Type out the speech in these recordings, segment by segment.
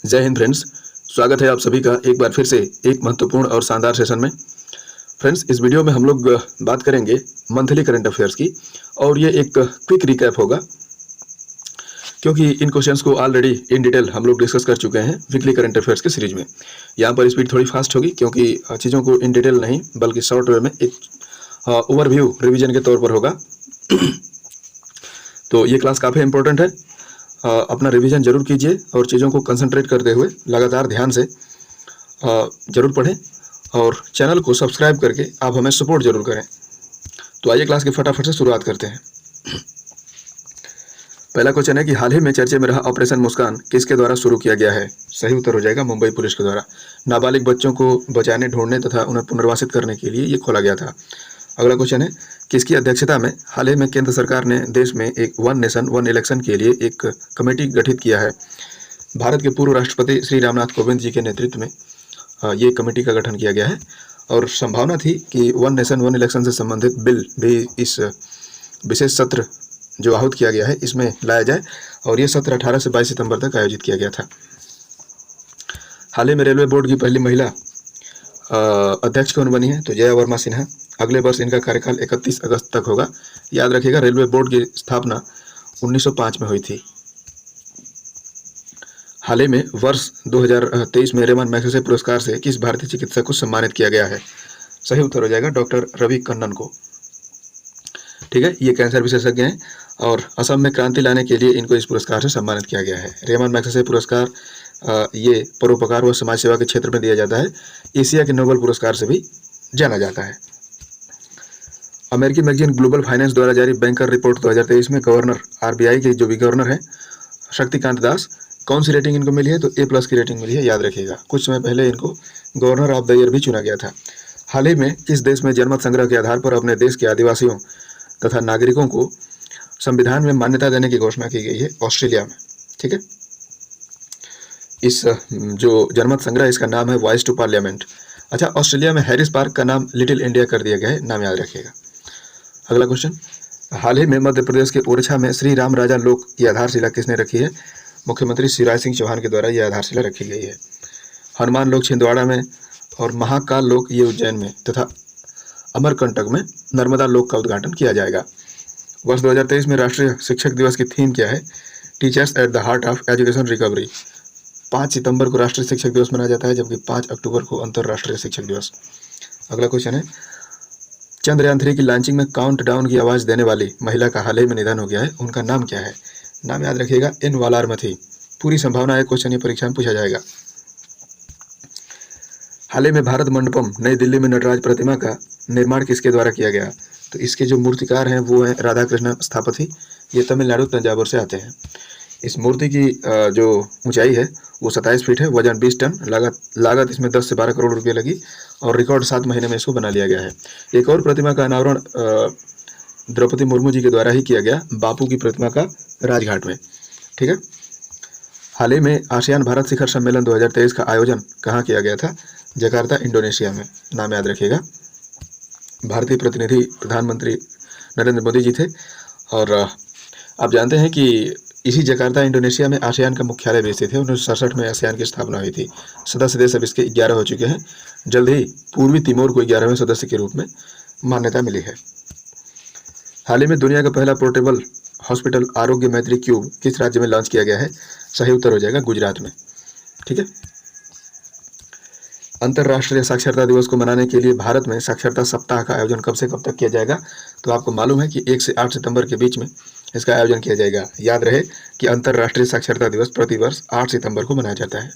जय हिंद फ्रेंड्स। स्वागत है आप सभी का एक बार फिर से एक महत्वपूर्ण और शानदार सेशन में। फ्रेंड्स, इस वीडियो में हम लोग बात करेंगे मंथली करंट अफेयर्स की, और ये एक क्विक रिकैप होगा क्योंकि इन क्वेश्चंस को ऑलरेडी इन डिटेल हम लोग डिस्कस कर चुके हैं वीकली करंट अफेयर्स के सीरीज में। यहाँ पर स्पीड थोड़ी फास्ट होगी क्योंकि चीज़ों को इन डिटेल नहीं बल्कि शॉर्ट वे में एक ओवरव्यू रिवीजन के तौर पर होगा। तो ये क्लास काफ़ी इंपॉर्टेंट है। अपना रिवीजन जरूर कीजिए और चीज़ों को कंसंट्रेट करते हुए लगातार ध्यान से जरूर पढ़ें, और चैनल को सब्सक्राइब करके आप हमें सपोर्ट जरूर करें। तो आइए क्लास की फटाफट से शुरुआत करते हैं। पहला क्वेश्चन है कि हाल ही में चर्चे में रहा ऑपरेशन मुस्कान किसके द्वारा शुरू किया गया है? सही उत्तर हो जाएगा मुंबई पुलिस के द्वारा। नाबालिग बच्चों को बचाने, ढूंढने तथा उन्हें पुनर्वासित करने के लिए ये खोला गया था। अगला क्वेश्चन है किसकी अध्यक्षता में हाल ही में केंद्र सरकार ने देश में एक वन नेशन वन इलेक्शन के लिए एक कमेटी गठित किया है? भारत के पूर्व राष्ट्रपति श्री रामनाथ कोविंद जी के नेतृत्व में ये कमेटी का गठन किया गया है, और संभावना थी कि वन नेशन वन इलेक्शन से संबंधित बिल भी इस विशेष सत्र जो आहूत किया गया है इसमें लाया जाए, और ये सत्र 18 से 22 सितंबर तक आयोजित किया गया था। हाल ही में रेलवे बोर्ड की पहली महिला अध्यक्ष कौन बनी है? तो जया वर्मा सिन्हा। अगले वर्ष इनका कार्यकाल 31 अगस्त तक होगा। याद रखिएगा, रेलवे बोर्ड की स्थापना 1905 में हुई थी। हाल ही में वर्ष 2023 में रेमन मैग्सेसे पुरस्कार से किस भारतीय चिकित्सक को सम्मानित किया गया है? सही उत्तर हो जाएगा डॉक्टर रवि कन्नन को। ठीक है, ये कैंसर विशेषज्ञ हैं और असम में क्रांति लाने के लिए इनको इस पुरस्कार से सम्मानित किया गया है। रेमन मैग्सेसे पुरस्कार ये परोपकार व समाज सेवा के क्षेत्र में दिया जाता है। एशिया के नोबेल पुरस्कार से भी जाना जाता है। अमेरिकी मैगजीन ग्लोबल फाइनेंस द्वारा जारी बैंकर रिपोर्ट 2023 में गवर्नर आरबीआई के जो भी गवर्नर है शक्तिकांत दास, कौन सी रेटिंग इनको मिली है? तो A+ की रेटिंग मिली है। याद रखिएगा, कुछ समय पहले इनको गवर्नर ऑफ द ईयर भी चुना गया था। हाल ही में किस देश में जनमत संग्रह के आधार पर अपने देश के आदिवासियों तथा नागरिकों को संविधान में मान्यता देने की घोषणा की गई है? ऑस्ट्रेलिया में। ठीक है, इस जो जनमत संग्रह इसका नाम है वॉइस टू पार्लियामेंट। अच्छा, ऑस्ट्रेलिया में हैरिस पार्क का नाम लिटिल इंडिया कर दिया गया है, नाम याद रखिएगा। अगला क्वेश्चन, हाल ही में मध्य प्रदेश के ओरछा में श्री राम राजा लोक की आधारशिला किसने रखी है? मुख्यमंत्री शिवराज सिंह चौहान के द्वारा यह आधारशिला रखी गई है। हनुमान लोक छिंदवाड़ा में और महाकाल लोक ये उज्जैन में तथा अमरकंटक में नर्मदा लोक का उद्घाटन किया जाएगा। वर्ष 2023 में राष्ट्रीय शिक्षक दिवस की थीम क्या है? Teachers at the heart of education recovery. 5 सितंबर को राष्ट्रीय शिक्षक दिवस मनाया जाता है, जबकि 5 अक्टूबर को अंतर्राष्ट्रीय शिक्षक दिवस। अगला क्वेश्चन है चंद्रयान 3 की लॉन्चिंग में काउंटडाउन की आवाज़ देने वाली महिला का हाल ही में निधन हो गया है, उनका नाम क्या है? नाम याद रखिएगा, N वालारमथी। पूरी संभावना है क्वेश्चन ये परीक्षा में पूछा जाएगा। हाल ही में भारत मंडपम नई दिल्ली में नटराज प्रतिमा का निर्माण किसके द्वारा किया गया? तो इसके जो मूर्तिकार हैं वो हैं राधा कृष्ण स्थापति। ये तमिलनाडु तंजावुर से आते हैं। इस मूर्ति की जो ऊंचाई है वो 27 फीट है, वजन 20 टन, लागत इसमें 10 से 12 करोड़ रुपये लगी, और रिकॉर्ड 7 महीने में इसको बना लिया गया है। एक और प्रतिमा का अनावरण द्रौपदी मुर्मू जी के द्वारा ही किया गया, बापू की प्रतिमा का राजघाट में। ठीक है, हाल ही में आसियान भारत शिखर सम्मेलन 2023 का आयोजन कहाँ किया गया था? जकार्ता, इंडोनेशिया में। नाम याद रखिएगा। भारतीय प्रतिनिधि प्रधानमंत्री नरेंद्र मोदी जी थे, और आप जानते हैं कि इसी जकार्ता इंडोनेशिया में आसियान का मुख्यालय भी स्थित है। 1967 में आसियान की स्थापना हुई थी। सदस्य देश अब इसके 11 हो चुके हैं। जल्द ही पूर्वी तिमोर को 11वें सदस्य के रूप में मान्यता मिली है। हाल ही में दुनिया का पहला पोर्टेबल हॉस्पिटल आरोग्य मैत्री क्यूब किस राज्य में लॉन्च किया गया है? सही उत्तर हो जाएगा गुजरात में। ठीक है, अंतर्राष्ट्रीय साक्षरता दिवस को मनाने के लिए भारत में साक्षरता सप्ताह का आयोजन कब से कब तक किया जाएगा? तो आपको मालूम है कि 1 से 8 सितंबर के बीच में इसका आयोजन किया जाएगा। याद रहे कि अंतर्राष्ट्रीय साक्षरता दिवस प्रतिवर्ष 8 सितंबर को मनाया जाता है।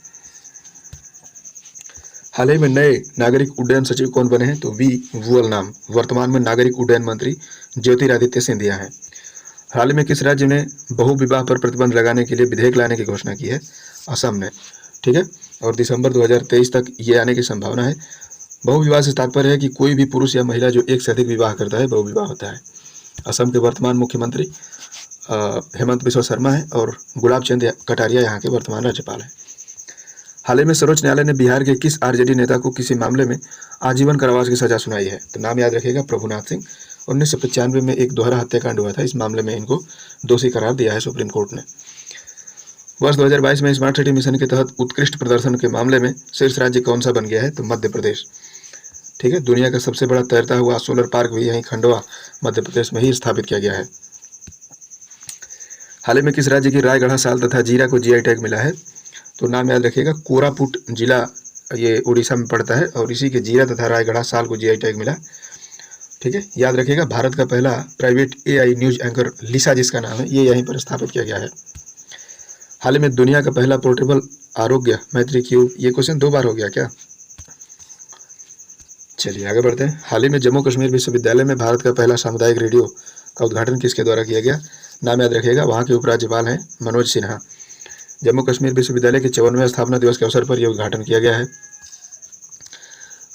हाल ही में नए नागरिक उड्डयन सचिव कौन बने हैं? तो वी वुअल नाम। वर्तमान में नागरिक उड्डयन मंत्री ज्योतिरादित्य सिंधिया हैं। हाल ही में किस राज्य ने बहु विवाह पर प्रतिबंध लगाने के लिए विधेयक लाने की घोषणा की है? असम ने। ठीक है, और दिसंबर 2023 तक ये आने की संभावना है। बहु विवाह से तात्पर्य है कि कोई भी पुरुष या महिला जो एक से अधिक विवाह करता है बहु विवाह होता है। असम के वर्तमान मुख्यमंत्री हेमंत बिस्वा शर्मा है, और गुलाब चंद कटारिया यहाँ के वर्तमान राज्यपाल हैं। हाल ही में सर्वोच्च न्यायालय ने बिहार के किस आरजेडी नेता को किसी मामले में आजीवन कारावास की सजा सुनाई है? तो नाम याद रखिएगा, प्रभुनाथ सिंह। 1995 में एक दोहरा हत्याकांड हुआ था, इस मामले में इनको दोषी करार दिया है सुप्रीम कोर्ट ने। वर्ष 2022 में स्मार्ट सिटी मिशन के तहत उत्कृष्ट प्रदर्शन के मामले में शीर्ष राज्य कौन सा बन गया है? तो मध्य प्रदेश। ठीक है, दुनिया का सबसे बड़ा तैरता हुआ सोलर पार्क भी यहीं खंडवा मध्य प्रदेश में ही स्थापित किया गया है। हाल ही में किस राज्य की रायगढ़ साल तथा जीरा को जीआई टैग मिला है? तो नाम याद रखिएगा, कोरापुट जिला ये उड़ीसा में पड़ता है और इसी के जीरा तथा रायगढ़ साल को जीआई टैग मिला। ठीक है, याद रखिएगा, भारत का पहला प्राइवेट एआई न्यूज एंकर लिसा जिसका नाम है, ये यहीं पर स्थापित किया गया है। हाल ही में दुनिया का पहला पोर्टेबल आरोग्य मैत्री क्यूब, ये क्वेश्चन 2 बार हो गया क्या? चलिए आगे बढ़ते हैं। हाल ही में जम्मू कश्मीर विश्वविद्यालय में भारत का पहला सामुदायिक रेडियो का उद्घाटन किसके द्वारा किया गया? नाम याद रखिएगा, वहाँ के उपराज्यपाल हैं मनोज सिन्हा। जम्मू कश्मीर विश्वविद्यालय के 54वें स्थापना दिवस के अवसर पर यह उद्घाटन किया गया है।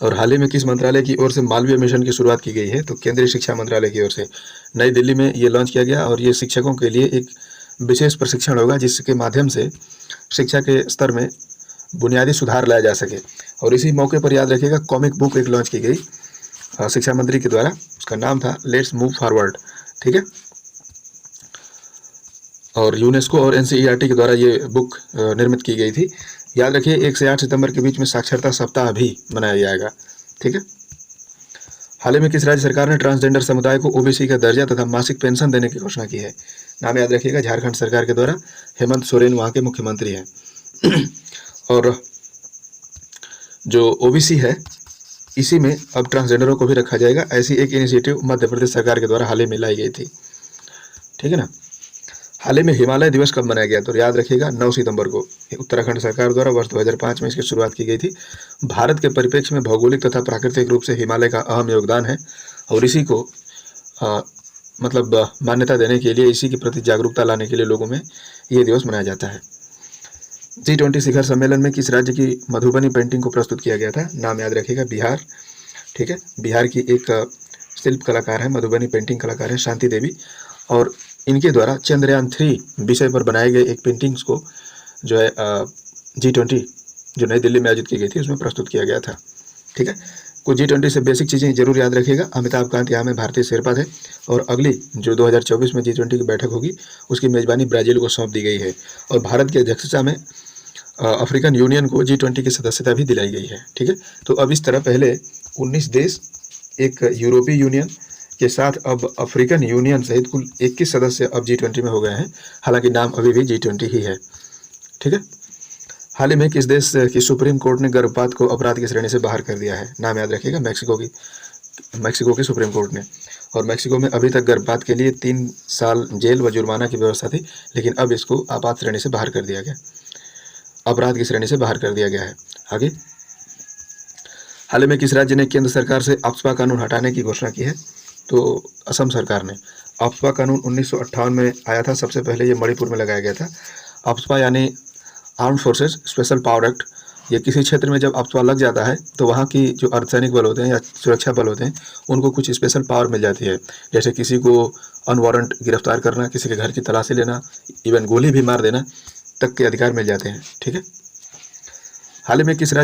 और हाल ही में किस मंत्रालय की ओर से मालवीय मिशन की शुरुआत की गई है? तो केंद्रीय शिक्षा मंत्रालय की ओर से नई दिल्ली में ये लॉन्च किया गया और ये शिक्षकों के लिए एक विशेष प्रशिक्षण होगा जिसके माध्यम से शिक्षा के स्तर में बुनियादी सुधार लाया जा सके। और इसी मौके पर याद रखिएगा, कॉमिक बुक एक लॉन्च की गई शिक्षा मंत्री के द्वारा, उसका नाम था लेट्स मूव फॉरवर्ड। ठीक है, और यूनेस्को और एनसीईआरटी के द्वारा ये बुक निर्मित की गई थी। याद रखिए, 1 से 8 सितंबर के बीच में साक्षरता सप्ताह भी मनाया जाएगा। ठीक है, हाल ही में किस राज्य सरकार ने ट्रांसजेंडर समुदाय को ओबीसी का दर्जा तथा मासिक पेंशन देने की घोषणा की है? नाम याद रखिएगा, झारखंड सरकार के द्वारा हेमंत सोरेन वहाँ के मुख्यमंत्री हैं। और जो ओबीसी है इसी में अब ट्रांसजेंडरों को भी रखा जाएगा, ऐसी एक इनिशिएटिव मध्य प्रदेश सरकार के द्वारा हाल ही में लाई गई थी। ठीक है ना। हाल ही में हिमालय दिवस कब मनाया गया? तो याद रखिएगा, 9 सितंबर को। उत्तराखंड सरकार द्वारा वर्ष 2005 में इसकी शुरुआत की गई थी। भारत के परिप्रेक्ष्य में भौगोलिक तथा प्राकृतिक रूप से हिमालय का अहम योगदान है और इसी को मान्यता देने के लिए, इसी के प्रति जागरूकता लाने के लिए लोगों में ये दिवस मनाया जाता है। G20 शिखर सम्मेलन में किस राज्य की मधुबनी पेंटिंग को प्रस्तुत किया गया था? नाम याद रखिएगा, बिहार। ठीक है, बिहार की एक शिल्प कलाकार है, मधुबनी पेंटिंग कलाकार है शांति देवी, और इनके द्वारा चंद्रयान 3 विषय पर बनाए गए एक पेंटिंग्स को जो है G20 जो नई दिल्ली में आयोजित की गई थी उसमें प्रस्तुत किया गया था। ठीक है, कुछ G20 से बेसिक चीज़ें जरूर याद रखिएगा। अमिताभ कांत यहाँ में भारतीय शेरपा थे और अगली जो 2024 में G20 की बैठक होगी उसकी मेज़बानी ब्राज़ील को सौंप दी गई है और भारत की अध्यक्षता में अफ्रीकन यूनियन को G20 की सदस्यता भी दिलाई गई है। ठीक है, तो अब इस तरह पहले 19 देश, एक यूरोपीय यूनियन के साथ अब अफ्रीकन यूनियन सहित कुल 21 सदस्य अब G20 में हो गए हैं, हालांकि नाम अभी भी G20 ही है। ठीक है, हाल ही में किस देश की सुप्रीम कोर्ट ने गर्भपात को अपराध की श्रेणी से बाहर कर दिया है? नाम याद रखिएगा, मैक्सिको की सुप्रीम कोर्ट ने। और मैक्सिको में अभी तक गर्भपात के लिए 3 साल जेल व जुर्माना की व्यवस्था थी, लेकिन अब इसको आपात श्रेणी से बाहर कर दिया गया, अपराध की श्रेणी से बाहर कर दिया गया है। आगे, हाल ही में किस राज्य ने केंद्र सरकार से अफ्स्पा कानून हटाने की घोषणा की है? तो असम सरकार ने। अफ्स्पा कानून 1958 में आया था, सबसे पहले ये मणिपुर में लगाया गया था। अफ्स्पा यानी armed forces special power act. ये किसी क्षेत्र में जब अफ्स्पा लग जाता है तो वहाँ की जो अर्धसैनिक बल होते हैं या सुरक्षा बल होते हैं उनको कुछ स्पेशल पावर मिल जाती है, जैसे किसी को अनवारंट गिरफ्तार करना, किसी के घर की तलाशी लेना, इवन गोली भी मार देना तक के अधिकार मिल जाते हैं। ठीक है, हाल ही में किसके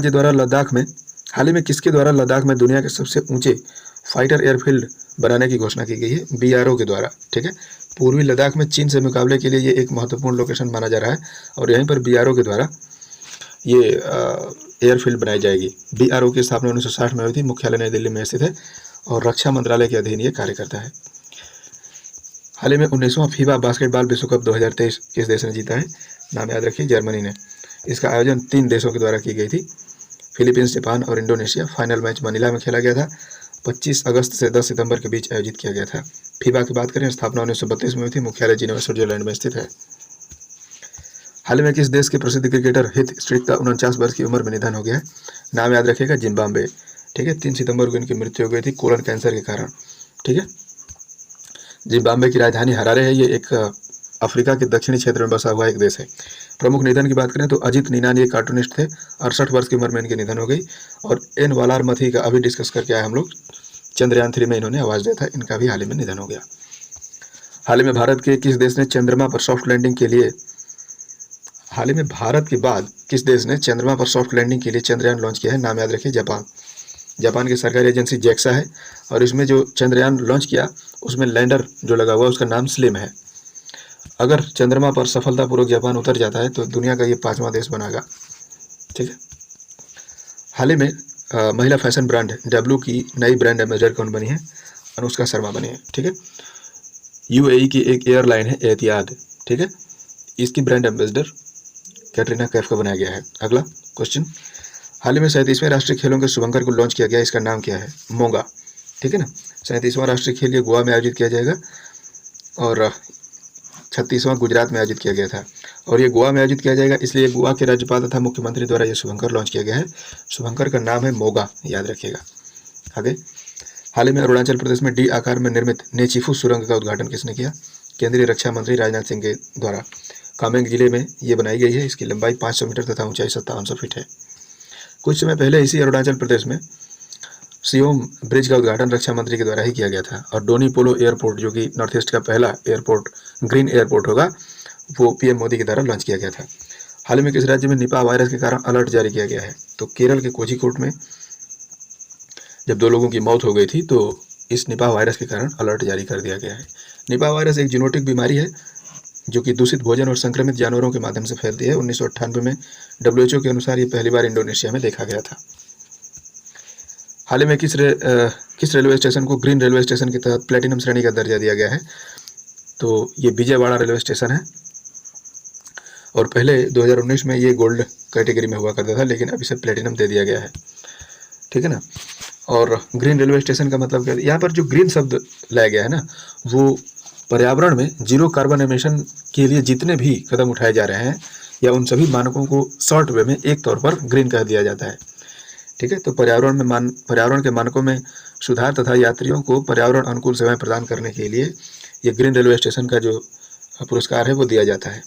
द्वारा लद्दाख में दुनिया के सबसे ऊंचे फाइटर एयरफील्ड बनाने की घोषणा की गई है? BRO के द्वारा। ठीक है, पूर्वी लद्दाख में चीन से मुकाबले के लिए ये एक महत्वपूर्ण लोकेशन माना जा रहा है और यहीं पर BRO के द्वारा ये एयरफील्ड बनाई जाएगी। BRO की स्थापना 1960 में हुई थी, मुख्यालय नई दिल्ली में स्थित है और रक्षा मंत्रालय के अधीन ये कार्य करता है। हाल ही में 19वां फीफा बास्केटबॉल विश्व कप 2023 किस देश ने जीता है? नाम याद रखिए, जर्मनी ने। इसका आयोजन 3 देशों के द्वारा की गई थी, फिलीपींस, जापान और इंडोनेशिया। फाइनल मैच मनीला में खेला गया था, 25 अगस्त से 10 सितंबर के बीच आयोजित किया गया था। फीफा की बात करें, स्थापना 1932 में हुई थी, मुख्यालय जिनेवा स्विट्जरलैंड में स्थित है। हाल ही में किस देश के प्रसिद्ध क्रिकेटर हित स्ट्रीक का 49 वर्ष की उम्र में निधन हो गया है? नाम याद रखिएगा, जिम्बाब्वे। ठीक है, 3 सितंबर को इनकी मृत्यु हो गई थी कोलन कैंसर के कारण। ठीक है, जिम्बाब्वे की राजधानी हरारे है, ये एक अफ्रीका के दक्षिणी क्षेत्र में बसा हुआ एक देश है। प्रमुख निधन की बात करें तो अजित नीनान ये कार्टूनिस्ट थे, 68 वर्ष की उम्र में इनकी निधन हो गई। और एन वालार मथी का अभी डिस्कस करके आए हम लोग, चंद्रयान 3 में इन्होंने आवाज़ दिया था, इनका भी हाल ही में निधन हो गया। हाल ही में भारत के किस देश ने चंद्रमा पर सॉफ्ट लैंडिंग के लिए हाल ही में भारत के बाद किस देश ने चंद्रमा पर सॉफ्ट लैंडिंग के लिए चंद्रयान लॉन्च किया है? नाम याद रखिए, जापान। जापान की सरकारी एजेंसी JAXA है और इसमें जो चंद्रयान लॉन्च किया उसमें लैंडर जो लगा हुआ उसका नाम स्लिम है। अगर चंद्रमा पर सफलतापूर्वक जापान उतर जाता है तो दुनिया का ये 5वां देश बनेगा। ठीक है। हाल ही में महिला फैशन ब्रांड डब्ल्यू की नई ब्रांड एम्बेसडर कौन बनी है? अनुष्का शर्मा बनी है। ठीक है। यूएई की एक एयरलाइन है एतिहाद। ठीक है। इसकी ब्रांड एम्बेसडर कैटरीना कैफ को बनाया गया है। अगला क्वेश्चन, हाल ही में 37वें राष्ट्रीय खेलों के शुभंकर को लॉन्च किया गया, इसका नाम क्या है? मोगा। ठीक है ना। 37वां राष्ट्रीय खेल ये गोवा में आयोजित किया जाएगा और 36वां गुजरात में आयोजित किया गया था और ये गोवा में आयोजित किया जाएगा, इसलिए गोवा के राज्यपाल तथा मुख्यमंत्री द्वारा ये शुभंकर लॉन्च किया गया है। शुभंकर का नाम है मोगा, याद रखिएगा। आगे, हाल ही में अरुणाचल प्रदेश में डी आकार में निर्मित नेचीफू सुरंग का उद्घाटन किसने किया? केंद्रीय रक्षा मंत्री राजनाथ सिंह के द्वारा। कामेंग जिले में ये बनाई गई है। इसकी लंबाई 500 मीटर तथा ऊंचाई 5700 फीट है। कुछ समय पहले इसी अरुणाचल प्रदेश में सियोम ब्रिज का उद्घाटन रक्षा मंत्री के द्वारा ही किया गया था और डोनी पोलो एयरपोर्ट, जो कि नॉर्थ ईस्ट का पहला एयरपोर्ट, ग्रीन एयरपोर्ट होगा, वो पीएम मोदी के द्वारा लॉन्च किया गया था। हाल ही में किस राज्य में निपा वायरस के कारण अलर्ट जारी किया गया है? तो केरल के कोझिकोड में जब 2 लोगों की मौत हो गई थी तो इस निपा वायरस के कारण अलर्ट जारी कर दिया गया है। निपा वायरस एक जीनोटिक बीमारी है जो कि दूषित भोजन और संक्रमित जानवरों के माध्यम से फैलती है। 1998 में WHO के अनुसार ये पहली बार इंडोनेशिया में देखा गया था। हाल ही में किस रेलवे स्टेशन को ग्रीन रेलवे स्टेशन के तहत प्लेटिनम श्रेणी का दर्जा दिया गया है? तो ये विजयवाड़ा रेलवे स्टेशन है और पहले 2019 में ये गोल्ड कैटेगरी में हुआ करता था, लेकिन अब इसे प्लेटिनम दे दिया गया है। ठीक है ना। और ग्रीन रेलवे स्टेशन का मतलब क्या है? यहाँ पर जो ग्रीन शब्द लाया गया है ना, वो पर्यावरण में जीरो कार्बन एमिशन के लिए जितने भी कदम उठाए जा रहे हैं या उन सभी मानकों को शॉर्ट वे में एक तौर पर ग्रीन कह दिया जाता है। ठीक है। तो पर्यावरण के मानकों में सुधार तथा यात्रियों को पर्यावरण अनुकूल सेवाएं प्रदान करने के लिए ये ग्रीन रेलवे स्टेशन का जो पुरस्कार है वो दिया जाता है।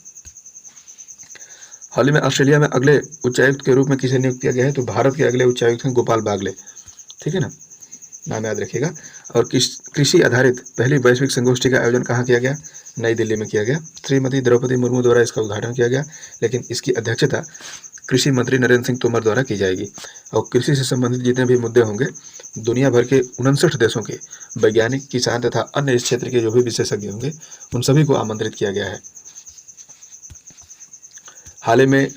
हाल ही में ऑस्ट्रेलिया में अगले उच्चायुक्त के रूप में किसे नियुक्त किया गया है? तो भारत के अगले उच्चायुक्त हैं गोपाल बागले। ठीक है ना, नाम याद रखिएगा। और कृषि आधारित पहली वैश्विक संगोष्ठी का आयोजन कहाँ किया गया? नई दिल्ली में किया गया। श्रीमती द्रौपदी मुर्मू द्वारा इसका उद्घाटन किया गया, लेकिन इसकी अध्यक्षता कृषि मंत्री नरेंद्र सिंह तोमर द्वारा की जाएगी। और कृषि से संबंधित जितने भी मुद्दे होंगे, दुनिया भर के 59 देशों के वैज्ञानिक, किसान तथा अन्य इस क्षेत्र के जो भी विशेषज्ञ होंगे, उन सभी को आमंत्रित किया गया है। हाल ही में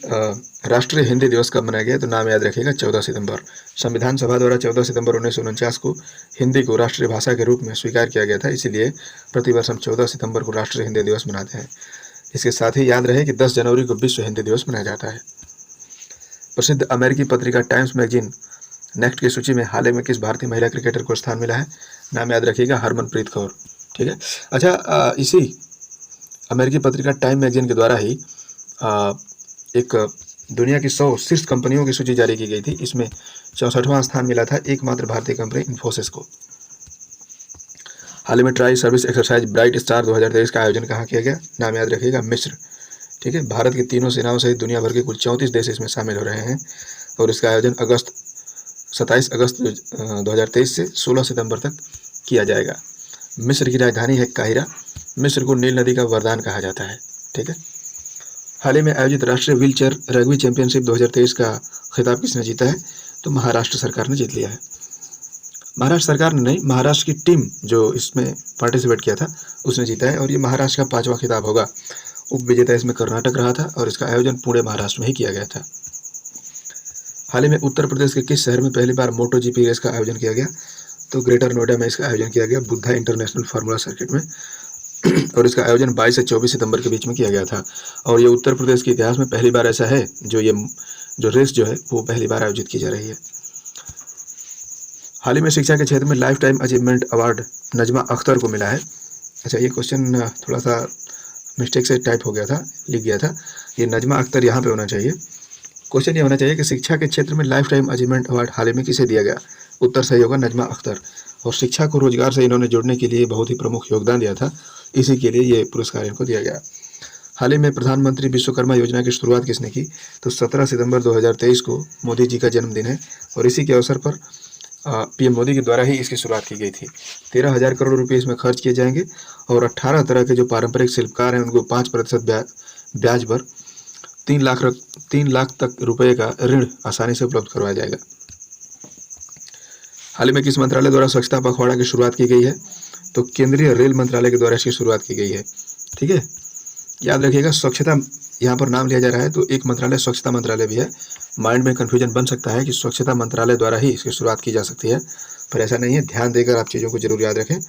राष्ट्रीय हिंदी दिवस कब मनाया गया? तो नाम याद रखिएगा, 14 सितंबर। संविधान सभा द्वारा 14 सितंबर 1949 को हिंदी को राष्ट्रीय भाषा के रूप में स्वीकार किया गया था, इसीलिए प्रतिवर्ष हम 14 सितंबर को राष्ट्रीय हिंदी दिवस मनाते हैं। इसके साथ ही याद रहे कि 10 जनवरी को विश्व हिंदी दिवस मनाया जाता है। प्रसिद्ध अमेरिकी पत्रिका टाइम्स मैगजीन नेक्स्ट की सूची में हाल ही में किस भारतीय महिला क्रिकेटर को स्थान मिला है? नाम याद रखिएगा, हरमनप्रीत कौर। ठीक है। अच्छा, इसी अमेरिकी पत्रिका टाइम मैगजीन के द्वारा ही एक दुनिया की 100 शीर्ष कंपनियों की सूची जारी की गई थी। इसमें 64वां स्थान मिला था एकमात्र भारतीय कंपनी इन्फोसिस को। हाल ही में tri service exercise bright star 2023 का आयोजन कहाँ किया गया? नाम याद रखिएगा, मिस्र। ठीक है। भारत की तीनों सेनाओं सहित दुनिया भर के कुल 34 देश इसमें शामिल हो रहे हैं और इसका आयोजन 27 अगस्त 2023 से 16 सितंबर तक किया जाएगा। मिस्र की राजधानी है काहिरा। मिस्र को नील नदी का वरदान कहा जाता है। ठीक है। हाल ही में आयोजित राष्ट्रीय व्हीलचेयर रग्बी चैंपियनशिप 2023 का खिताब किसने जीता है? तो महाराष्ट्र सरकार ने जीत लिया है। महाराष्ट्र सरकार ने नहीं, महाराष्ट्र की टीम जो इसमें पार्टिसिपेट किया था उसने जीता है और ये महाराष्ट्र का 5वां खिताब होगा। उप विजेता इसमें कर्नाटक रहा था और इसका आयोजन पुणे महाराष्ट्र में ही किया गया था। हाल ही में उत्तर प्रदेश के किस शहर में पहली बार मोटो जीपी रेस का आयोजन किया गया? तो ग्रेटर नोएडा में इसका आयोजन किया गया, बुद्धा इंटरनेशनल फार्मूला सर्किट में और इसका आयोजन 22 से 24 सितंबर के बीच में किया गया था। और ये उत्तर प्रदेश के इतिहास में पहली बार ऐसा है जो रेस जो है वो पहली बार आयोजित की जा रही है। हाल ही में शिक्षा के क्षेत्र में life time achievement award Najma Akhtar को मिला है। अच्छा, ये क्वेश्चन थोड़ा सा मिस्टेक से टाइप हो गया था, लिख गया था, ये नजमा अख्तर यहाँ पे होना चाहिए। क्वेश्चन ये होना चाहिए कि शिक्षा के क्षेत्र में लाइफ टाइम अचीवमेंट अवार्ड हाल ही में किसे दिया गया? उत्तर सही होगा, नजमा अख्तर। और शिक्षा को रोजगार से इन्होंने जोड़ने के लिए बहुत ही प्रमुख योगदान दिया था, इसी के लिए ये पुरस्कार इनको दिया गया। हाल ही में प्रधानमंत्री विश्वकर्मा योजना की शुरुआत किसने की? तो 17 सितंबर 2023 को मोदी जी का जन्मदिन है और इसी के अवसर पर पीएम मोदी के द्वारा ही इसकी शुरुआत की गई थी। 13,000 करोड़ रुपए इसमें खर्च किए जाएंगे और 18 तरह के जो पारंपरिक शिल्पकार हैं उनको 5% ब्याज पर 3 लाख तक रुपए का ऋण आसानी से उपलब्ध करवाया जाएगा। हाल ही में किस मंत्रालय द्वारा स्वच्छता पखवाड़ा की शुरुआत की गई है? तो केंद्रीय रेल मंत्रालय के द्वारा इसकी शुरुआत की गई है। ठीक है। याद रखिएगा स्वच्छता यहाँ पर नाम लिया जा रहा है तो एक मंत्रालय स्वच्छता मंत्रालय भी है। माइंड में कन्फ्यूजन बन सकता है कि स्वच्छता मंत्रालय द्वारा ही इसकी शुरुआत की जा सकती है, पर ऐसा नहीं है। ध्यान देकर आप चीज़ों को जरूर याद रखें।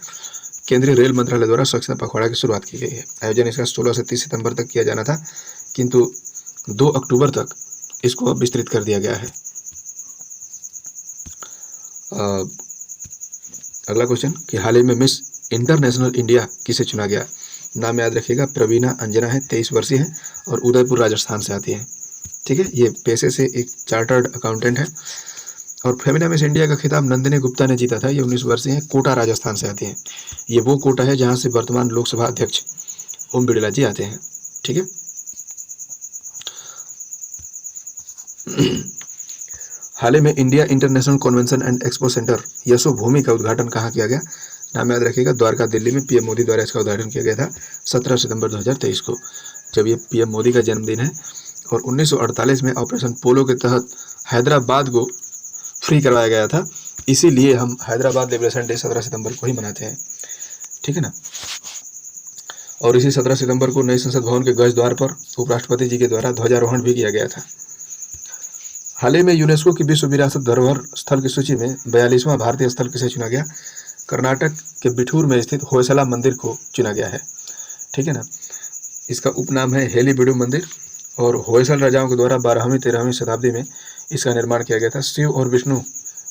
केंद्रीय रेल मंत्रालय द्वारा स्वच्छता पखवाड़ा की शुरुआत की गई है। आयोजन इसका 16 से 30 सितंबर तक किया जाना था, किंतु 2 अक्टूबर तक इसको अब विस्तृत कर दिया गया है। अगला क्वेश्चन कि हाल ही में मिस इंटरनेशनल इंडिया किसे चुना गया? नाम याद रखिएगा, प्रवीणा अंजना है, 23 वर्षीय है और उदयपुर राजस्थान से आती है। ठीक है, ये पेशे से एक चार्टर्ड अकाउंटेंट है। और फेमिना मिस इंडिया का खिताब नंदिनी गुप्ता ने जीता था। ये 19 वर्षीय है, कोटा राजस्थान से आती है। ये वो कोटा है जहाँ से वर्तमान लोकसभा अध्यक्ष ओम बिड़ला जी आते हैं। ठीक है, हाल ही में India international convention and expo centre Yashobhoomi का उद्घाटन कहाँ किया गया? नाम याद रखिएगा, द्वारका दिल्ली में पीएम मोदी द्वारा इसका उद्घाटन किया गया था 17 सितंबर 2023 को, जब ये पीएम मोदी का जन्मदिन है। और 1948 में ऑपरेशन पोलो के तहत हैदराबाद को फ्री करवाया गया था, इसीलिए हम हैदराबाद लिबरेशन डे 17 सितंबर को ही मनाते हैं। ठीक है ना। और इसी 17 सितंबर को नई संसद भवन के गज द्वार पर उपराष्ट्रपति जी के द्वारा ध्वजारोहण भी किया गया था। हाल ही में यूनेस्को की विश्व विरासत धरोहर स्थल की सूची में 42वां भारतीय स्थल किसे चुना गया? कर्नाटक के बिठूर में स्थित होयसला मंदिर को चुना गया है। ठीक है ना। इसका उपनाम है हेलीबिडू मंदिर और होयसल राजाओं के द्वारा 12वीं 13वीं शताब्दी में इसका निर्माण किया गया था। शिव और विष्णु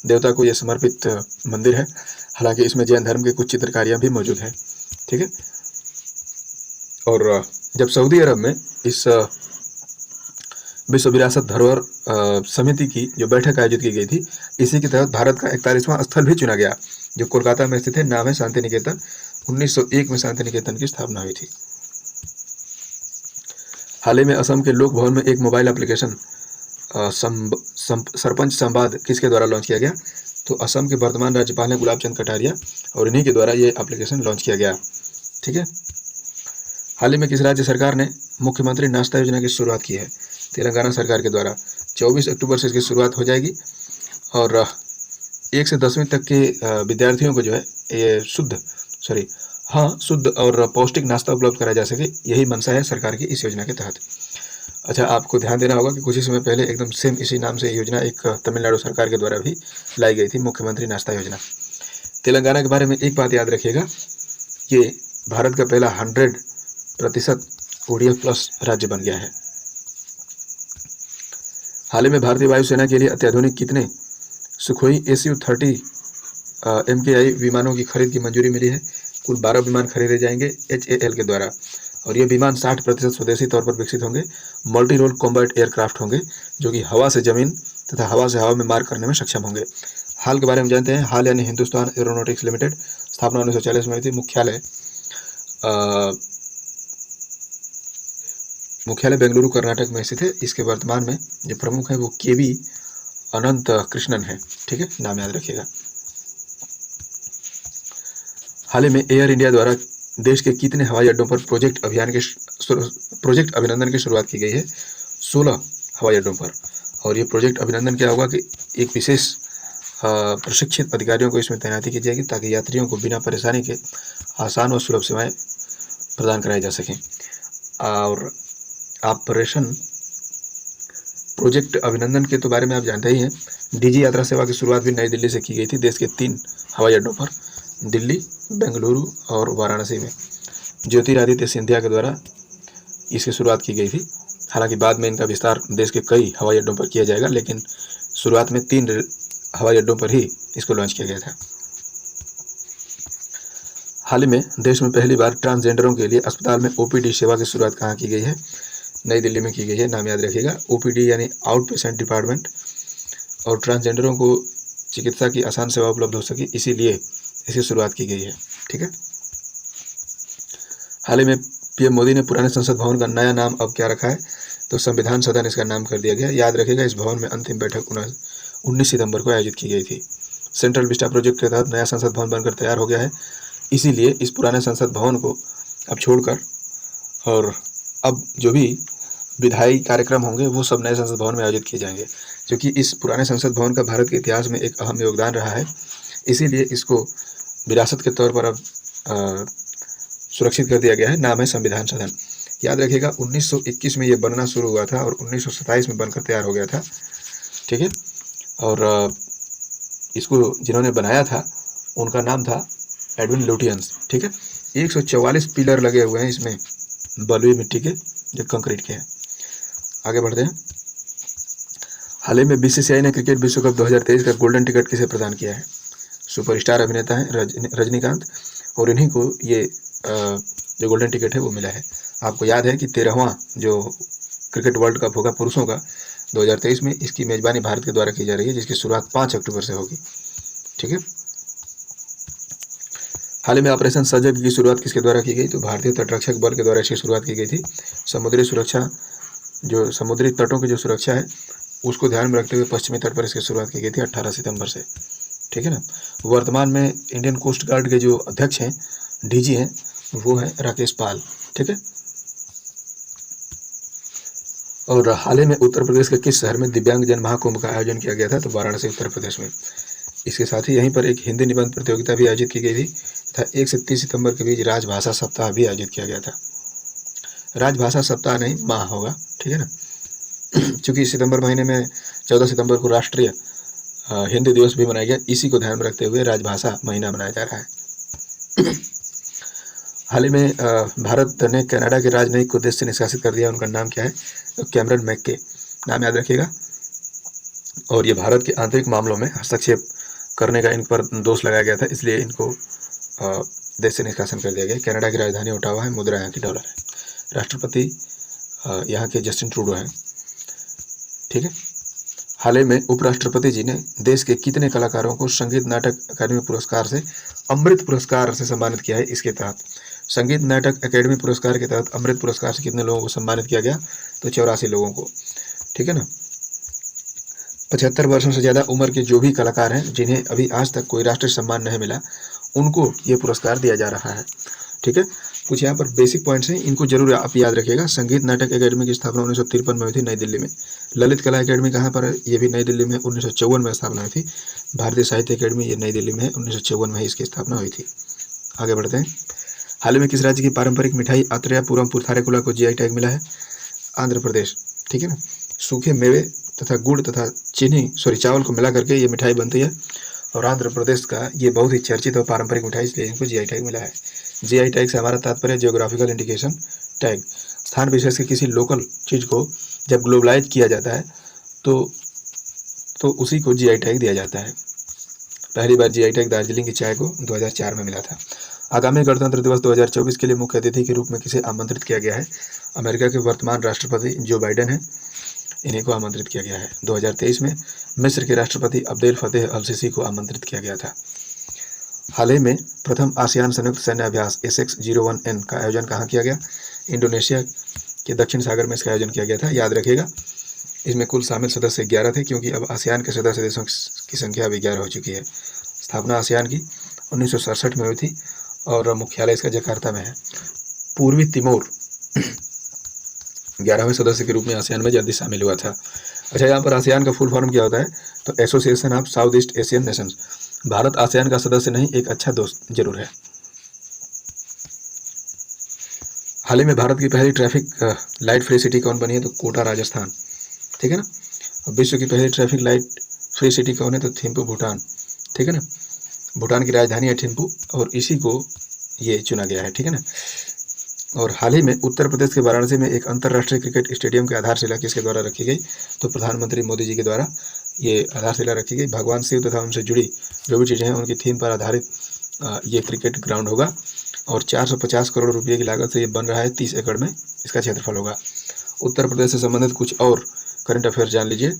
देवता को यह समर्पित मंदिर है। हालांकि इसमें जैन धर्म की कुछ चित्रकारियाँ भी मौजूद हैं। ठीक है। और जब सऊदी अरब में इस विश्व विरासत धरोहर समिति की जो बैठक आयोजित की गई थी, इसी के तहत भारत का 41वां स्थल भी चुना गया, जो कोलकाता में स्थित है। नाम है शांति निकेतन। 1901 में शांति निकेतन की स्थापना हुई थी। हाल ही में असम के लोक भवन में एक मोबाइल एप्लीकेशन सरपंच संवाद किसके द्वारा लॉन्च किया गया? तो असम के वर्तमान राज्यपाल हैं गुलाब चंद कटारिया और इन्हीं के द्वारा ये एप्लीकेशन लॉन्च किया गया। ठीक है। हाल ही में किस राज्य सरकार ने मुख्यमंत्री नाश्ता योजना की शुरुआत की है? तेलंगाना सरकार के द्वारा 24 अक्टूबर से इसकी शुरुआत हो जाएगी और 1 से 10वीं तक के विद्यार्थियों को जो है ये शुद्ध और पौष्टिक नाश्ता उपलब्ध कराया जा सके, यही मंशा है सरकार की इस योजना के तहत। अच्छा, आपको ध्यान देना होगा कि कुछ ही समय पहले एकदम सेम इसी नाम से योजना एक तमिलनाडु सरकार के द्वारा भी लाई गई थी, मुख्यमंत्री नाश्ता योजना। तेलंगाना के बारे में एक बात याद रखिएगा, ये भारत का पहला 100% ODF प्लस राज्य बन गया है। हाल ही में भारतीय वायुसेना के लिए अत्याधुनिक कितने सुखोई SU-30 MKI विमानों की खरीद की मंजूरी मिली है? कुल 12 विमान खरीदे जाएंगे HAL के द्वारा और ये विमान 60% स्वदेशी तौर पर विकसित होंगे। मल्टी रोल कॉम्बैट एयरक्राफ्ट होंगे जो कि हवा से जमीन तथा हवा से हवा में मार करने में सक्षम होंगे। हाल के बारे में जानते हैं। हाल यानी हिंदुस्तान एरोनॉटिक्स लिमिटेड, स्थापना 1940 में हुई थी। मुख्यालय बेंगलुरु कर्नाटक में स्थित है। इसके वर्तमान में जो प्रमुख है वो KV अनंत कृष्णन है। ठीक है, नाम याद रखिएगा। हाल ही में एयर इंडिया द्वारा देश के कितने हवाई अड्डों पर प्रोजेक्ट अभिनंदन की शुरुआत की गई है? 16 हवाई अड्डों पर। और ये प्रोजेक्ट अभिनंदन क्या होगा कि एक विशेष प्रशिक्षित अधिकारियों को इसमें तैनाती की जाएगी ताकि यात्रियों को बिना परेशानी के आसान और सुलभ सेवाएं प्रदान कराई जा सकें। और ऑपरेशन प्रोजेक्ट अभिनंदन के तो बारे में आप जानते ही हैं। DG यात्रा सेवा की शुरुआत भी नई दिल्ली से की गई थी। देश के 3 हवाई अड्डों पर, दिल्ली, बेंगलुरु और वाराणसी में ज्योतिरादित्य सिंधिया के द्वारा इसकी शुरुआत की गई थी। हालांकि बाद में इनका विस्तार देश के कई हवाई अड्डों पर किया जाएगा, लेकिन शुरुआत में 3 हवाई अड्डों पर ही इसको लॉन्च किया गया था। हाल ही में देश में पहली बार ट्रांसजेंडरों के लिए अस्पताल में OPD सेवा की शुरुआत कहाँ की गई है? नई दिल्ली में की गई है। नाम याद रखिएगा, OPD यानी आउट पेशेंट डिपार्टमेंट। और ट्रांसजेंडरों को चिकित्सा की आसान सेवा उपलब्ध हो सके, इसीलिए इसकी शुरुआत की गई है। ठीक है। हाल ही में PM मोदी ने पुराने संसद भवन का नया नाम अब क्या रखा है? तो संविधान सदन इसका नाम कर दिया गया। याद रखिएगा, इस भवन में अंतिम बैठक 19 सितंबर को आयोजित की गई थी। सेंट्रल विस्टा प्रोजेक्ट के तहत नया संसद भवन बनकर तैयार हो गया है, इसीलिए इस पुराने संसद भवन को अब छोड़कर और अब जो भी विधायी कार्यक्रम होंगे वो सब नए संसद भवन में आयोजित किए जाएंगे, क्योंकि इस पुराने संसद भवन का भारत के इतिहास में एक अहम योगदान रहा है। इसीलिए इसको विरासत के तौर पर अब सुरक्षित कर दिया गया है। नाम है संविधान सदन। याद रखिएगा 1921 में ये बनना शुरू हुआ था और 1927 में बनकर तैयार हो गया था। ठीक है, और इसको जिन्होंने बनाया था उनका नाम था एडविन लुटियंस। ठीक है, 144 पिलर लगे हुए हैं इसमें बलुई मिट्टी के, जो कंक्रीट के हैं। आगे बढ़ते हैं। हाल ही में बीसीसीआई ने क्रिकेट विश्व कप 2023 का गोल्डन टिकट किसे प्रदान किया है? सुपरस्टार अभिनेता हैं रजनीकांत, और इन्हीं को ये जो गोल्डन टिकट है वो मिला है। आपको याद है कि 13वां जो क्रिकेट वर्ल्ड कप होगा पुरुषों का 2023 में, इसकी मेजबानी भारत के द्वारा की जा रही है, जिसकी शुरुआत 5 अक्टूबर से होगी। ठीक है, हाल ही में ऑपरेशन सजग की शुरुआत किसके द्वारा की गई? तो भारतीय तटरक्षक बल के द्वारा इसकी शुरुआत की गई थी। समुद्री सुरक्षा, जो समुद्री तटों की जो सुरक्षा है उसको ध्यान में रखते हुए पश्चिमी तट पर इसकी शुरुआत की गई थी 18 सितंबर से। ठीक है ना। वर्तमान में इंडियन कोस्ट गार्ड के जो अध्यक्ष हैं, डीजी हैं, वो हैं राकेश पाल। ठीक है, और हाल ही में उत्तर प्रदेश के किस शहर में दिव्यांग जन महाकुंभ का आयोजन किया गया था? तो वाराणसी, उत्तर प्रदेश में। इसके साथ ही यहीं पर एक हिंदी निबंध प्रतियोगिता भी आयोजित की गई थी तथा 1 से 30 सितंबर के बीच राजभाषा सप्ताह भी आयोजित किया गया था। राजभाषा सप्ताह नहीं, माह होगा। ठीक है ना, चूंकि सितंबर महीने में 14 सितंबर को राष्ट्रीय हिंदी दिवस भी मनाया गया, इसी को ध्यान में रखते हुए राजभाषा महीना मनाया जा रहा है। हाल ही में भारत ने कनाडा के राजनयिक को देश से निष्कासित कर दिया। उनका नाम क्या है? तो कैमरन मैक्के, नाम याद रखिएगा। और ये भारत के आंतरिक मामलों में हस्तक्षेप करने का इन पर दोष लगाया गया था, इसलिए इनको देश से निष्कासन कर दिया गया। कनाडा की राजधानी ओटावा है, मुद्रा यहाँ की डॉलर है। राष्ट्रपति यहाँ के जस्टिन ट्रूडो हैं। ठीक है, हाल ही में उपराष्ट्रपति जी ने देश के कितने कलाकारों को संगीत नाटक अकादमी पुरस्कार से अमृत पुरस्कार से सम्मानित किया है? इसके तहत संगीत नाटक अकादमी पुरस्कार के तहत अमृत पुरस्कार से कितने लोगों को सम्मानित किया गया? तो 84 लोगों को। ठीक है ना। 75 वर्षों से ज़्यादा उम्र के जो भी कलाकार हैं जिन्हें अभी आज तक कोई राष्ट्रीय सम्मान नहीं मिला, उनको ये पुरस्कार दिया जा रहा है। ठीक है, कुछ यहाँ पर बेसिक पॉइंट्स हैं, इनको जरूर आप याद रखिएगा। संगीत नाटक अकादमी की स्थापना 1953 में हुई थी नई दिल्ली में। ललित कला अकादमी कहाँ पर है? ये भी नई दिल्ली में 1954 में स्थापना हुई थी। भारतीय साहित्य अकादमी ये नई दिल्ली में है, 1954 में ही इसकी स्थापना हुई थी। आगे बढ़ते हैं। हाल ही में किस राज्य की पारंपरिक मिठाई आत्रेया पूरम पुरथारेकुला को जीआई टैग मिला है? आंध्र प्रदेश। ठीक है ना। सूखे मेवे तथा गुड़ तथा चावल को मिला करके ये मिठाई बनती है, और आंध्र प्रदेश का ये बहुत ही चर्चित और पारंपरिक मिठाई, इसलिए इनको जीआई टैग मिला है। जीआई टैग से हमारा तात्पर्य जियोग्राफिकल इंडिकेशन टैग। स्थान विशेष की किसी लोकल चीज़ को जब ग्लोबलाइज किया जाता है तो उसी को जीआई टैग दिया जाता है। पहली बार जीआई टैग दार्जिलिंग की चाय को 2004 में मिला था। आगामी गणतंत्र दिवस 2024 के लिए मुख्य अतिथि के रूप में किसे आमंत्रित किया गया है? अमेरिका के वर्तमान राष्ट्रपति जो बाइडेन हैं, इन्हीं को आमंत्रित किया गया है। 2023 में मिस्र के राष्ट्रपति अब्देल फतेह अल सीसी को आमंत्रित किया गया था। हाल ही में प्रथम आसियान संयुक्त सैन्य अभ्यास SX-01N का आयोजन कहाँ किया गया? इंडोनेशिया के दक्षिण सागर में इसका आयोजन किया गया था। याद रखिएगा, इसमें कुल शामिल सदस्य 11 थे, क्योंकि अब आसियान के सदस्य देशों की संख्या अभी 11 हो चुकी है। स्थापना आसियान की 1967 में हुई थी और मुख्यालय इसका जकार्ता में है। पूर्वी तिमोर 11वें सदस्य के रूप में आसियान में जल्दी शामिल हुआ था। अच्छा, यहाँ पर आसियान का फुल फॉर्म क्या होता है? तो association of south east Asian Nations. Bharat ASEAN का सदस्य नहीं, एक अच्छा दोस्त जरूर है। हाल ही में भारत की पहली ट्रैफिक लाइट फ्री सिटी कौन बनी है? तो कोटा, राजस्थान। ठीक है ना। और विश्व की पहली ट्रैफिक लाइट फ्री सिटी कौन है? तो थिम्पू, भूटान। ठीक है ना। भूटान की राजधानी है थिम्पू और इसी को ये चुना गया है। ठीक है ना। और हाल ही में उत्तर प्रदेश के वाराणसी में एक अंतर्राष्ट्रीय क्रिकेट स्टेडियम की आधारशिला किसके द्वारा रखी गई? तो प्रधानमंत्री मोदी जी के द्वारा ये आधारशिला रखी गई। भगवान शिव तथा उनसे जुड़ी जो भी चीज़ें हैं उनकी थीम पर आधारित ये क्रिकेट ग्राउंड होगा और 450 करोड़ रुपये की लागत से ये बन रहा है। 30 एकड़ में इसका क्षेत्रफल होगा। उत्तर प्रदेश से संबंधित कुछ और करंट अफेयर जान लीजिए।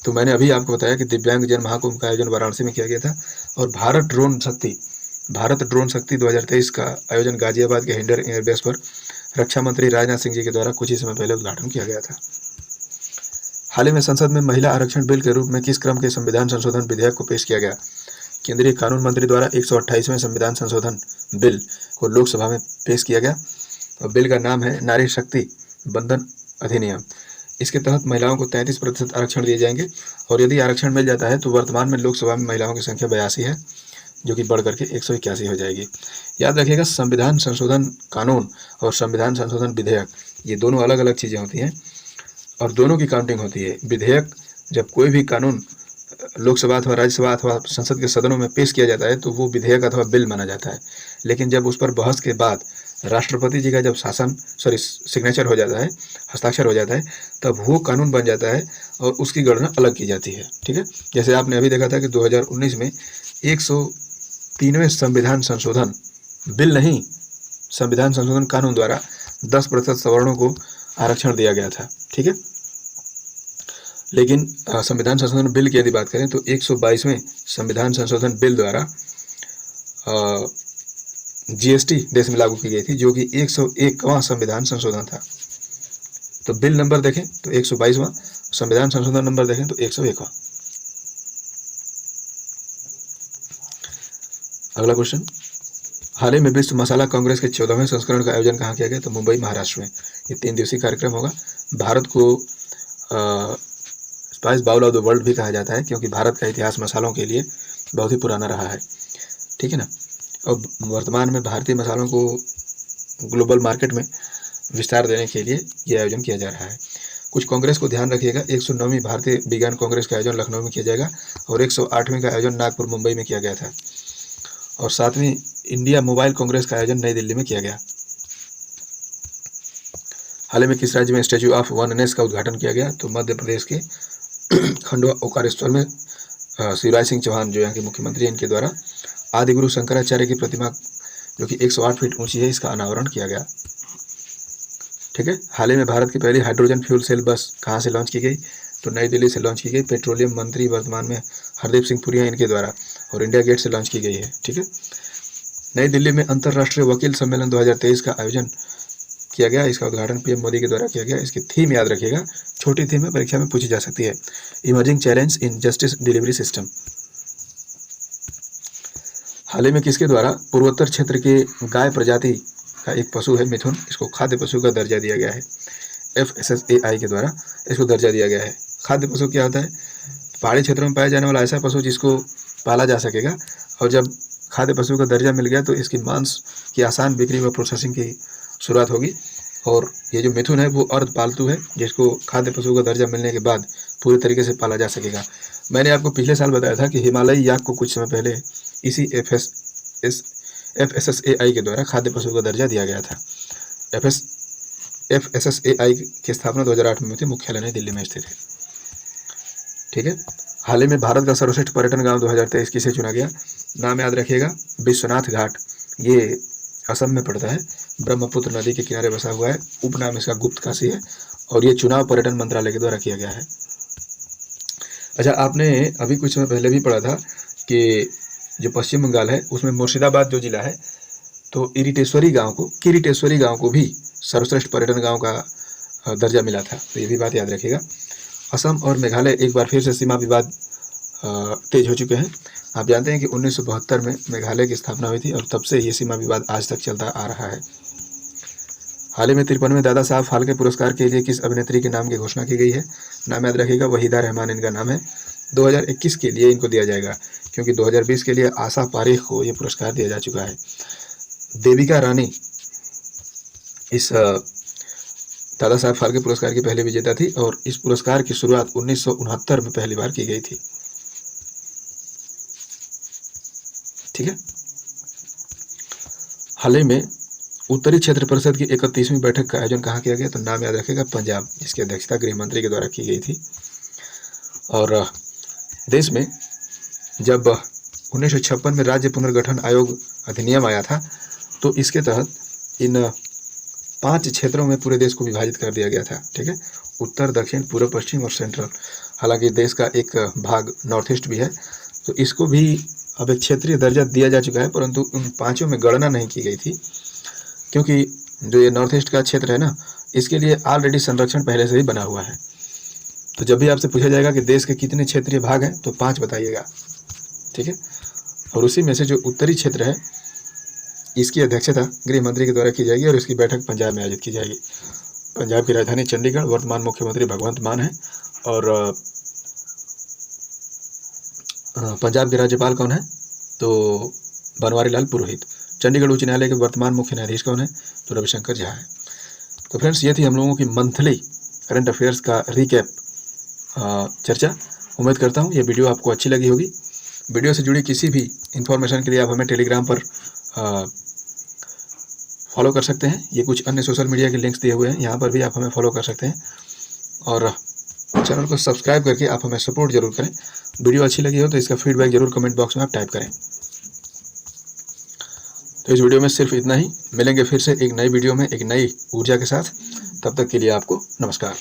तो मैंने अभी आपको बताया कि दिव्यांग जन महाकुंभ का आयोजन वाराणसी में किया गया था, और भारत ड्रोन शक्ति 2023 का आयोजन गाजियाबाद के हिंडर एयरबेस पर रक्षा मंत्री राजनाथ सिंह जी के द्वारा कुछ ही समय पहले उद्घाटन किया गया था। हाल ही में संसद में महिला आरक्षण बिल के रूप में किस क्रम के संविधान संशोधन विधेयक को पेश किया गया? केंद्रीय कानून मंत्री द्वारा 128वें संविधान संशोधन बिल को लोकसभा में पेश किया गया, और बिल का नाम है नारी शक्ति बंधन अधिनियम। इसके तहत महिलाओं को 33% आरक्षण दिए जाएंगे, और यदि आरक्षण मिल जाता है तो वर्तमान में लोकसभा में महिलाओं की संख्या 82 है, जो कि बढ़ करके 181 हो जाएगी। याद रखिएगा, संविधान संशोधन कानून और संविधान संशोधन विधेयक ये दोनों अलग अलग चीज़ें होती हैं और दोनों की काउंटिंग होती है। विधेयक, जब कोई भी कानून लोकसभा अथवा राज्यसभा अथवा संसद के सदनों में पेश किया जाता है तो वो विधेयक अथवा बिल माना जाता है। लेकिन जब उस पर बहस के बाद राष्ट्रपति जी का जब सिग्नेचर हो जाता है, हस्ताक्षर हो जाता है, तब वो कानून बन जाता है और उसकी गणना अलग की जाती है। ठीक है, जैसे आपने अभी देखा था कि 2019 में 103वें संविधान संशोधन बिल नहीं, संविधान संशोधन कानून द्वारा 10% सवर्णों को आरक्षण दिया गया था। ठीक है, लेकिन संविधान संशोधन बिल की यदि बात करें तो 122वें संविधान संशोधन बिल द्वारा जीएसटी देश में लागू की गई थी, जो कि 101वां संविधान संशोधन था। तो बिल नंबर देखें तो 122वां, संविधान संशोधन नंबर देखें तो 101वां। अगला क्वेश्चन, हाल ही में विश्व मसाला कांग्रेस के 14वें संस्करण का आयोजन कहाँ किया गया? तो मुंबई, महाराष्ट्र में। ये 3 दिवसीय कार्यक्रम होगा। भारत को spice bowl of the world भी कहा जाता है, क्योंकि भारत का इतिहास मसालों के लिए बहुत ही पुराना रहा है। ठीक है ना। और वर्तमान में भारतीय मसालों को ग्लोबल मार्केट में विस्तार देने के लिए ये आयोजन किया जा रहा है। कुछ कांग्रेस को ध्यान रखिएगा, 109वीं भारतीय विज्ञान कांग्रेस का आयोजन लखनऊ में किया जाएगा और 108वें का आयोजन नागपुर, मुंबई में किया गया था। और 7वीं इंडिया मोबाइल कांग्रेस का आयोजन नई दिल्ली में किया गया। हाल ही में किस राज्य में स्टैच्यू ऑफ वननेस का उद्घाटन किया गया? तो मध्य प्रदेश के खंडवा ओकारेश्वर में शिवराज सिंह चौहान जो यहाँ के मुख्यमंत्री हैं, इनके द्वारा आदि गुरु शंकराचार्य की प्रतिमा जो कि 108 फीट ऊंची है, इसका अनावरण किया गया। ठीक है, हाल ही में भारत की पहली हाइड्रोजन फ्यूल सेल बस कहाँ से लॉन्च की गई? तो नई दिल्ली से लॉन्च की गई। पेट्रोलियम मंत्री वर्तमान में हरदीप सिंह पुरी हैं, इनके द्वारा, और इंडिया गेट से लॉन्च की गई है। ठीक है, नई दिल्ली में अंतर्राष्ट्रीय वकील सम्मेलन 2023 का आयोजन किया गया। इसका उद्घाटन पीएम मोदी के द्वारा किया गया। इसकी थीम याद रखिएगा, छोटी थीम है, परीक्षा में पूछी जा सकती है। Emerging challenge in justice delivery system. हाल ही में किसके द्वारा पूर्वोत्तर क्षेत्र के गाय प्रजाति का एक पशु है मिथुन, इसको खाद्य पशु का दर्जा दिया गया है। FSSAI के द्वारा इसको दर्जा दिया गया है। खाद्य पशु क्या होता है? पहाड़ी क्षेत्रों में पाया जाने वाला ऐसा पशु जिसको पाला जा सकेगा, और जब खाद्य पशु का दर्जा मिल गया तो इसकी मांस की आसान बिक्री व प्रोसेसिंग की शुरुआत होगी। और ये जो मिथुन है वो अर्ध पालतू है, जिसको खाद्य पशु का दर्जा मिलने के बाद पूरी तरीके से पाला जा सकेगा। मैंने आपको पिछले साल बताया था कि हिमालयी याक को कुछ समय पहले इसी FSSAI के द्वारा खाद्य पशु का दर्जा दिया गया था। FSSAI की स्थापना 2008 में हुई थी, मुख्यालय नई दिल्ली में स्थित है। ठीक है, हाल ही में भारत का सर्वश्रेष्ठ पर्यटन गांव 2023 किसे चुना गया? नाम याद रखिएगा, विश्वनाथ घाट। ये असम में पड़ता है, ब्रह्मपुत्र नदी के किनारे बसा हुआ है। उपनाम इसका गुप्त काशी है और ये चुनाव पर्यटन मंत्रालय के द्वारा किया गया है। अच्छा, आपने अभी कुछ समय पहले भी पढ़ा था कि जो पश्चिम बंगाल है उसमें मुर्शिदाबाद जो जिला है, तो किरीटेश्वरी गांव को भी सर्वश्रेष्ठ पर्यटन गांव का दर्जा मिला था। तो ये भी बात याद रखिएगा। असम और मेघालय एक बार फिर से सीमा विवाद तेज हो चुके हैं। आप जानते हैं कि 1972 में मेघालय की स्थापना हुई थी और तब से ये सीमा विवाद आज तक चलता आ रहा है। हाल ही में 53वें दादा साहब फाल्के पुरस्कार के लिए किस अभिनेत्री के नाम की घोषणा की गई है? नाम याद रखिएगा, वहीदा रहमान इनका नाम है। 2021 के लिए इनको दिया जाएगा, क्योंकि 2020 के लिए आशा पारेख को ये पुरस्कार दिया जा चुका है। देविका रानी इस दादा साहब फाल्के पुरस्कार की पहली विजेता थी और इस पुरस्कार की शुरुआत 1969 में पहली बार की गई थी। ठीक है, हाल ही में उत्तरी क्षेत्र परिषद की 31वीं बैठक का आयोजन कहाँ किया गया? तो नाम याद रखेगा, पंजाब, जिसकी अध्यक्षता गृह मंत्री के द्वारा की गई थी। और देश में जब 1956 में राज्य पुनर्गठन आयोग अधिनियम आया था, तो इसके तहत इन 5 क्षेत्रों में पूरे देश को विभाजित कर दिया गया था। ठीक है, उत्तर, दक्षिण, पूर्व, पश्चिम और सेंट्रल। हालांकि देश का एक भाग नॉर्थ ईस्ट भी है, तो इसको भी अब एक क्षेत्रीय दर्जा दिया जा चुका है, परंतु उन 5 में गणना नहीं की गई थी, क्योंकि जो ये नॉर्थ ईस्ट का क्षेत्र है ना, इसके लिए ऑलरेडी संरक्षण पहले से ही बना हुआ है। तो जब भी आपसे पूछा जाएगा कि देश के कितने क्षेत्रीय भाग हैं, तो 5 बताइएगा। ठीक है, और उसी में से जो उत्तरी क्षेत्र है, इसकी अध्यक्षता गृह मंत्री के द्वारा की जाएगी और इसकी बैठक पंजाब में आयोजित की जाएगी। पंजाब की राजधानी चंडीगढ़, वर्तमान मुख्यमंत्री भगवंत मान है। और पंजाब के राज्यपाल कौन है? तो बनवारी लाल पुरोहित। चंडीगढ़ उच्च न्यायालय के वर्तमान मुख्य न्यायाधीश कौन है? तो रविशंकर झा है। तो फ्रेंड्स, ये थी हम लोगों की मंथली करंट अफेयर्स का रिकैप चर्चा। उम्मीद करता हूँ ये वीडियो आपको अच्छी लगी होगी। वीडियो से जुड़ी किसी भी इन्फॉर्मेशन के लिए आप हमें टेलीग्राम पर फॉलो कर सकते हैं। ये कुछ अन्य सोशल मीडिया के लिंक्स दिए हुए हैं, यहाँ पर भी आप हमें फॉलो कर सकते हैं। और चैनल को सब्सक्राइब करके आप हमें सपोर्ट जरूर करें। वीडियो अच्छी लगी हो तो इसका फीडबैक जरूर कमेंट बॉक्स में आप टाइप करें। तो इस वीडियो में सिर्फ इतना ही। मिलेंगे फिर से एक नई वीडियो में एक नई ऊर्जा के साथ। तब तक के लिए आपको नमस्कार।